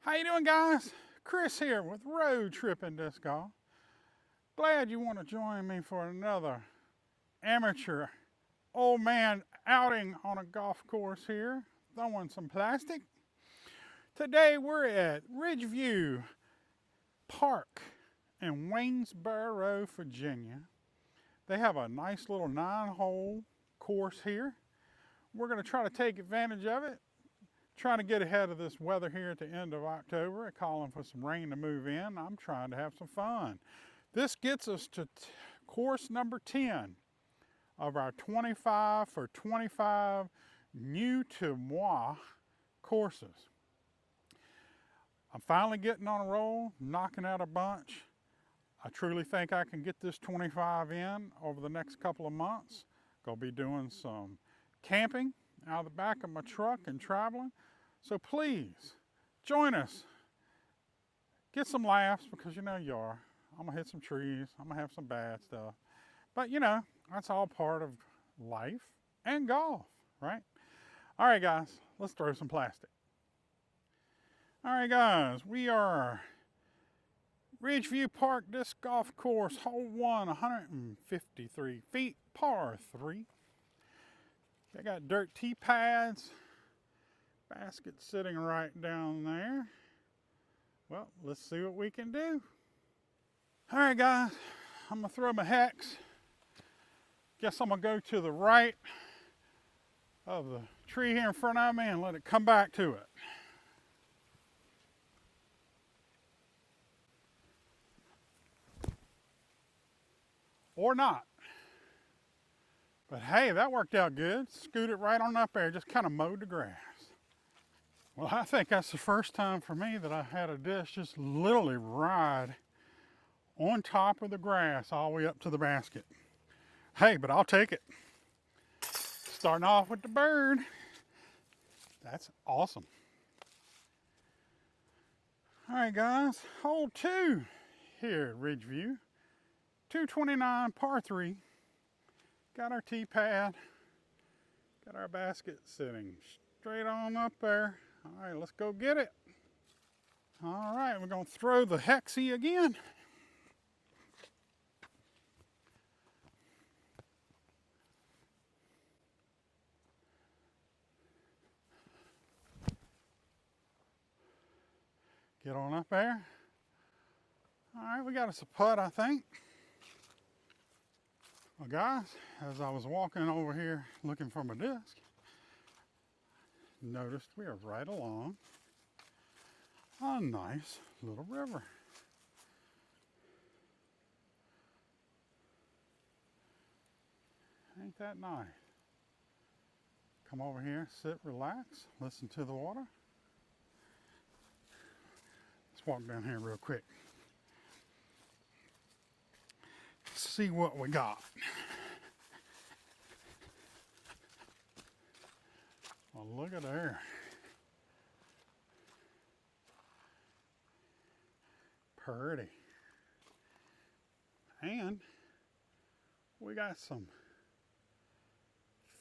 How you doing, guys? Chris here with Road Tripping Disc Golf. Glad you want to join me for another amateur old man outing on a golf course here, throwing some plastic. Today we're at Ridgeview Park in Waynesboro, Virginia. They have a nice little 9-hole course here. We're going to try to take advantage of it. Trying to get ahead of this weather here at the end of October, calling for some rain to move in. I'm trying to have some fun. This gets us to course number 10 of our 25 for 25 new to moi courses. I'm finally getting on a roll, knocking out a bunch. I truly think I can get this 25 in over the next couple of months. Gonna be doing some camping out of the back of my truck and traveling. So please, join us. Get some laughs, because you know you are. I'm gonna hit some trees, I'm gonna have some bad stuff. But you know, that's all part of life and golf, right? All right guys, let's throw some plastic. All right guys, we are Ridgeview Park Disc Golf Course, hole 1, 153 feet, par 3. I got dirt tee pads. Basket sitting right down there. Well, let's see what we can do. All right, guys, I'm gonna throw my hex. Guess I'm gonna go to the right of the tree here in front of me and let it come back to it. Or not. But hey, that worked out good. Scoot it right on up there, just kind of mowed the grass. Well, I think that's the first time for me that I had a disc just literally ride on top of the grass all the way up to the basket. Hey, but I'll take it. Starting off with the bird. That's awesome. All right, guys, hole 2 here at Ridgeview. 229 par 3. Got our tee pad. Got our basket sitting straight on up there. All right, let's go get it. All right, we're gonna throw the hexie again. Get on up there. All right, we got us a putt, I think. Well, guys, as I was walking over here looking for my disc, noticed we are right along a nice little river. Ain't that nice? Come over here, sit, relax, listen to the water. Let's walk down here real quick. See what we got. Well, look at there. Pretty. And we got some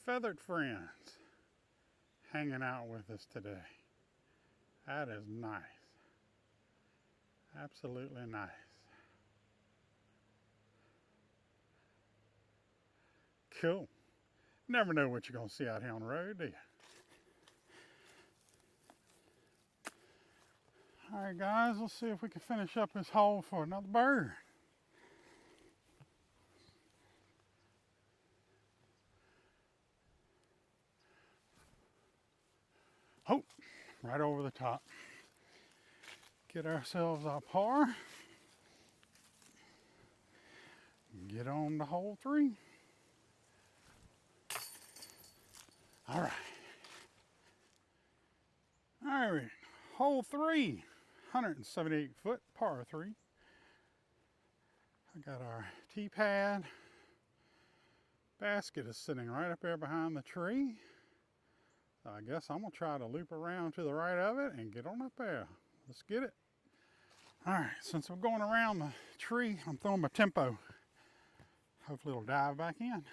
feathered friends hanging out with us today. That is nice. Absolutely nice. Cool. Never know what you're going to see out here on the road, do you? All right, guys, let's see if we can finish up this hole for another bird. Oh, right over the top. Get ourselves our par. Get on to hole 3. All right. All right, hole 3, 178 foot, par 3. I got our tee pad. Basket is sitting right up there behind the tree. So I guess I'm gonna try to loop around to the right of it and get on up there. Let's get it. All right, since I'm going around the tree, I'm throwing my tempo. Hopefully it'll dive back in.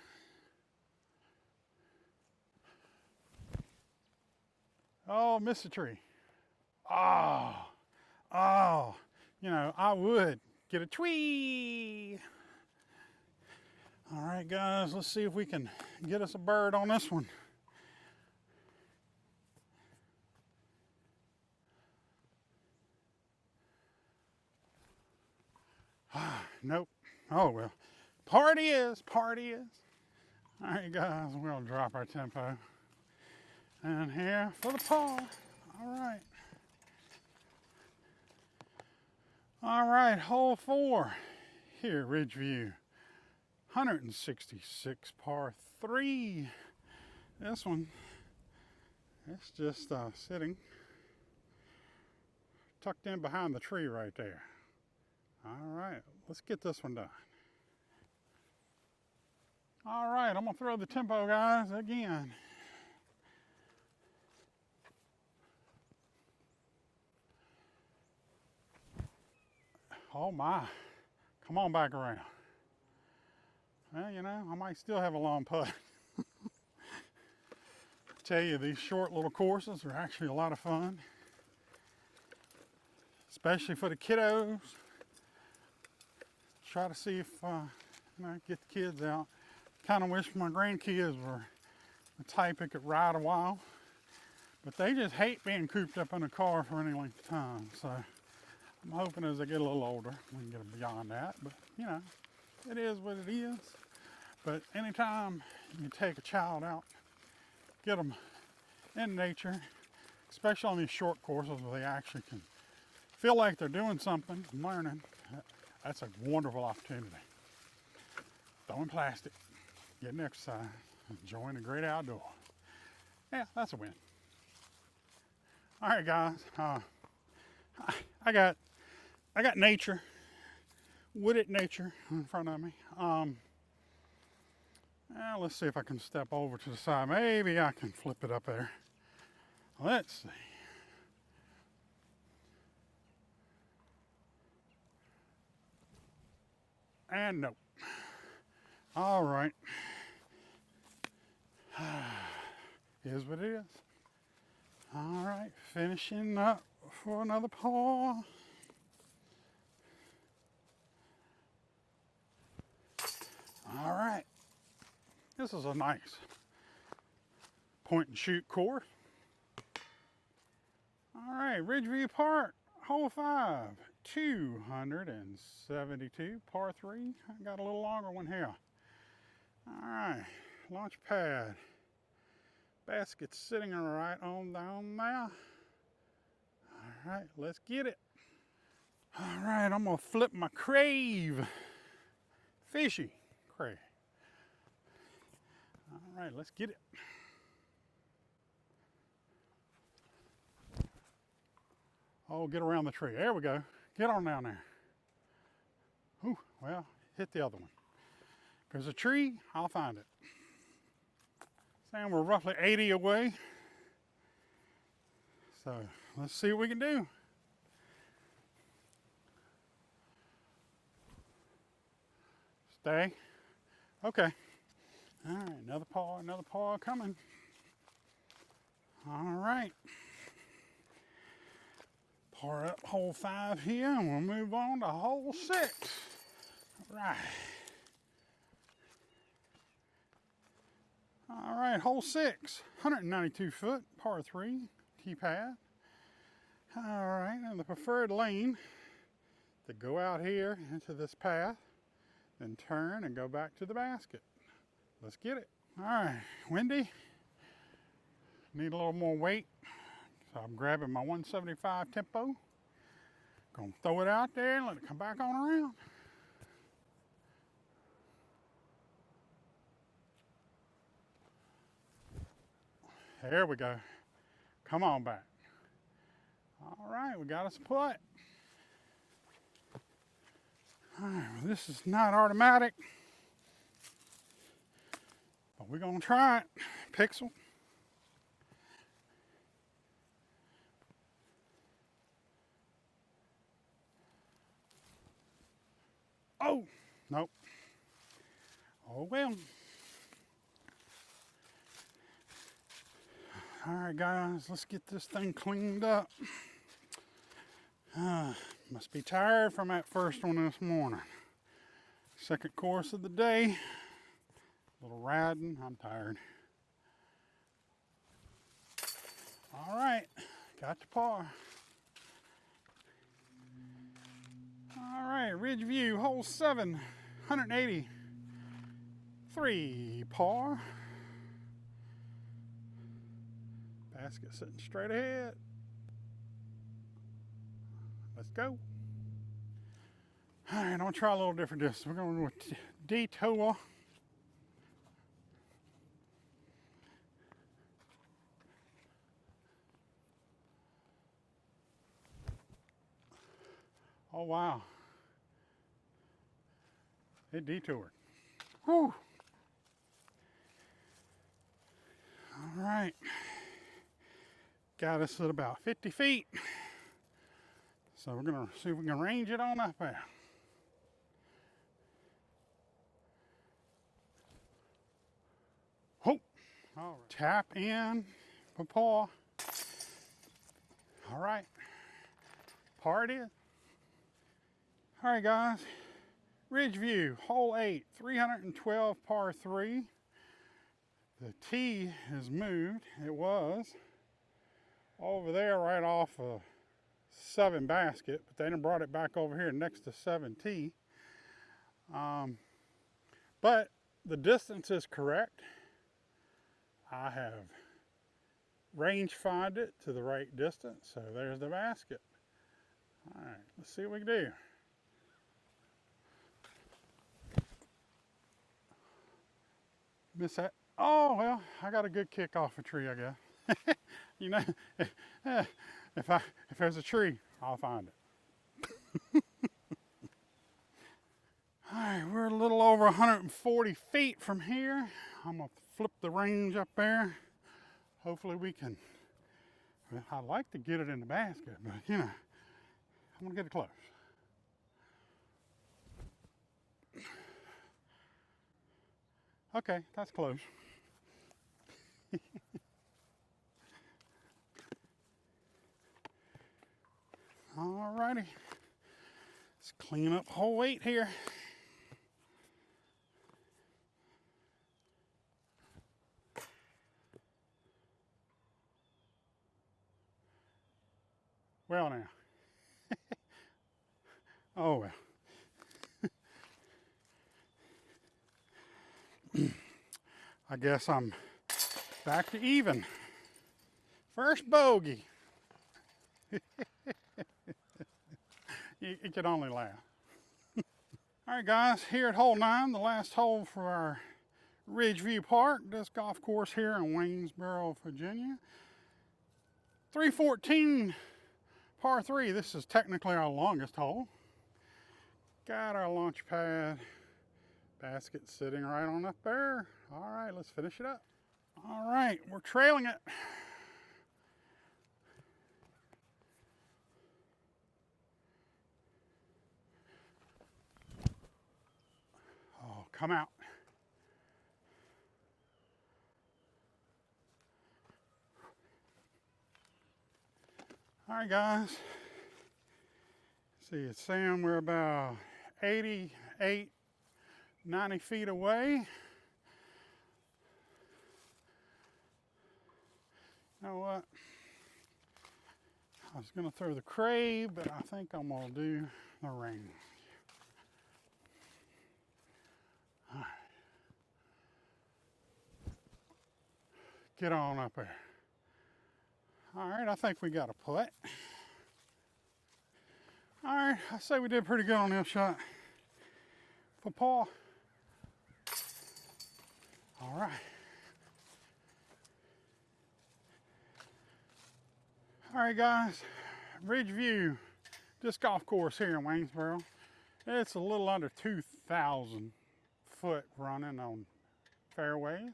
Oh, missed the tree. Oh, Oh, you know, I would get a twee. All right, guys, let's see if we can get us a bird on this one. Nope. Oh, well. Party is, party is. All right, guys, we're going to drop our tempo. And here for the paw. All right. All right, hole 4 here at Ridgeview. 166 par 3. This one, it's just sitting tucked in behind the tree right there. All right, let's get this one done. All right, I'm gonna throw the tempo, guys, again. Oh my, come on back around. Well, you know, I might still have a long putt. Tell you, these short little courses are actually a lot of fun, especially for the kiddos. Try to see if you know, get the kids out. Kind of wish my grandkids were the type that could ride a while, but they just hate being cooped up in a car for any length of time. So I'm hoping as they get a little older, we can get them beyond that. But you know, it is what it is. But anytime you take a child out, get them in nature, especially on these short courses where they actually can feel like they're doing something, learning, that's a wonderful opportunity. Throwing plastic, getting exercise, enjoying the great outdoor. Yeah, that's a win. All right, guys. I got nature, wooded nature in front of me. Let's see if I can step over to the side. Maybe I can flip it up there. Let's see. And nope. All right. Here's what it is. All right, finishing up for another paw. All right. This is a nice point and shoot course. All right, Ridgeview Park, hole 5, 272, par 3. I got a little longer one here. All right, launch pad. Basket sitting right on down there. All right, let's get it. All right, I'm gonna flip my crave. Fishy crave. All right, let's get it. Oh, get around the tree. There we go. Get on down there. Ooh, well, hit the other one. If there's a tree, I'll find it. Saying we're roughly 80 away. So let's see what we can do. Stay. Okay. All right, another paw coming. All right. Par up hole 5 here, and we'll move on to hole 6. All right. All right, hole 6, 192 foot, par 3, tee pad. All right, and the preferred lane to go out here into this path, then turn and go back to the basket. Let's get it. All right, windy. Need a little more weight. So I'm grabbing my 175 tempo. Gonna throw it out there and let it come back on around. There we go. Come on back. All right, we got us a putt. All right, well, this is not automatic, but we're gonna try it. Pixel. Oh, nope. Oh well. All right, guys, let's get this thing cleaned up. Must be tired from that first one this morning. Second course of the day. A little riding, I'm tired. All right, got to par. All right, Ridgeview, hole 7, 183 par. Basket sitting straight ahead. Let's go. All right, I'm gonna try a little different distance. We're going with detour. Oh wow, it detoured. Whew. All right, got us at about 50 feet. So we're gonna see if we can range it on up there. Oh, all right. Tap in for par. All right, par it is. All right, guys, Ridgeview, hole 8, 312 par 3. The tee has moved. It was over there right off of 7 basket, but they done brought it back over here next to 7 tee. But the distance is correct. I have range find it to the right distance, so there's the basket. All right, let's see what we can do. Miss that. Oh, well, I got a good kick off a tree, I guess. You know, if there's a tree, I'll find it. All right, we're a little over 140 feet from here. I'm gonna flip the range up there. Hopefully we can, well, I'd like to get it in the basket, but you know, I'm gonna get it close. Okay, that's close. All righty, let's clean up hole 8 here. Well now. Oh well. I guess I'm back to even. First bogey. You can only laugh. All right, guys, here at hole 9, the last hole for our Ridgeview Park, this golf course here in Waynesboro, Virginia. 314 par 3. This is technically our longest hole. Got our launch pad. Basket sitting right on up there. All right, let's finish it up. All right, we're trailing it. Oh, come out. All right, guys. See, it's saying we're about 88, 90 feet away. You know what? I was gonna throw the crave, but I think I'm gonna do the ring. All right. Get on up there. All right, I think we got a putt. All right, I say we did pretty good on this shot. For Paul. All right. All right, guys, Ridgeview disc golf course here in Waynesboro. It's a little under 2,000 foot running on fairways.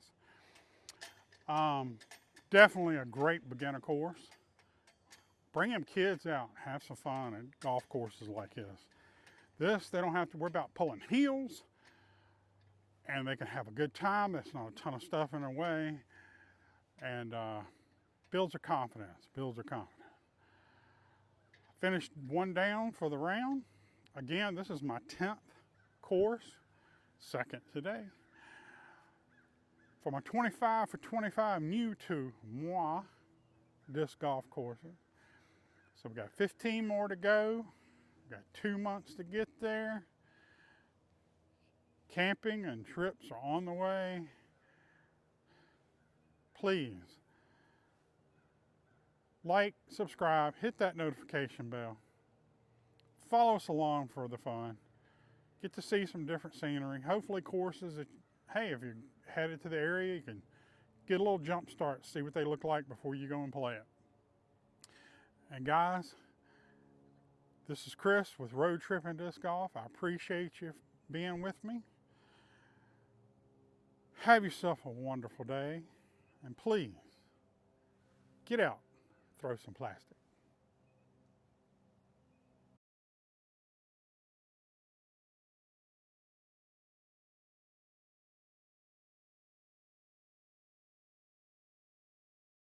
Definitely a great beginner course. Bring them kids out, have some fun at golf courses like this. They don't have to worry about pulling heels, and they can have a good time. There's not a ton of stuff in their way, and builds their confidence, Finished one down for the round. Again, this is my 10th course, second today. For my 25 for 25 new to moi disc golf courses. So we've got 15 more to go. We've got 2 months to get there. Camping and trips are on the way. Please like, subscribe, hit that notification bell. Follow us along for the fun. Get to see some different scenery. Hopefully courses that, hey, if you're headed to the area, you can get a little jump start, see what they look like before you go and play it. And guys, this is Chris with Road Tripping Disc Golf. I appreciate you being with me. Have yourself a wonderful day, and please get out, throw some plastic.